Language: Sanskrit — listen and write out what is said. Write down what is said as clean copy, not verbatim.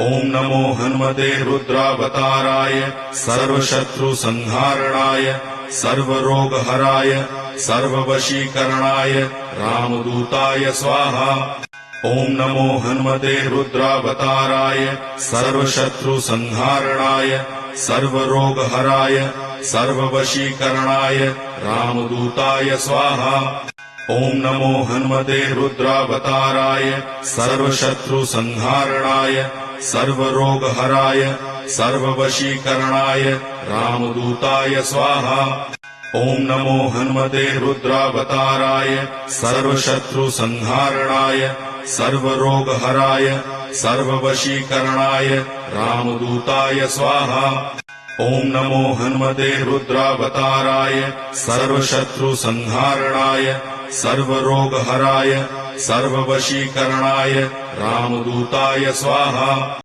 ओम नमो हनुमते रुद्रावताराय सर्वशत्रुसंहारणाय सर्वरोगहराय सर्ववशीकरणाय रामदूताय स्वाहा। ओम नमो हनुमते रुद्रावताराय सर्वशत्रुसंहारणाय सर्वरोगहराय सर्ववशीकरणाय रामदूताय स्वाहा। ओम नमो हनुमते रुद्रावताराय सर्वशत्रुसंहारणाय सर्वरोगहराय सर्ववशीकरणाय रामदूताय स्वाहा। ओम नमो हनुमते रुद्रावताराय सर्वशत्रुसंहारणाय सर्वरोगहराय सर्ववशीकरणाय रामदूताय स्वाहा। ओम नमो हनुमते रुद्रावताराय सर्वशत्रुसंहारणाय सर्वरोगहराय सर्ववशीकरणाय रामदूताय स्वाहा।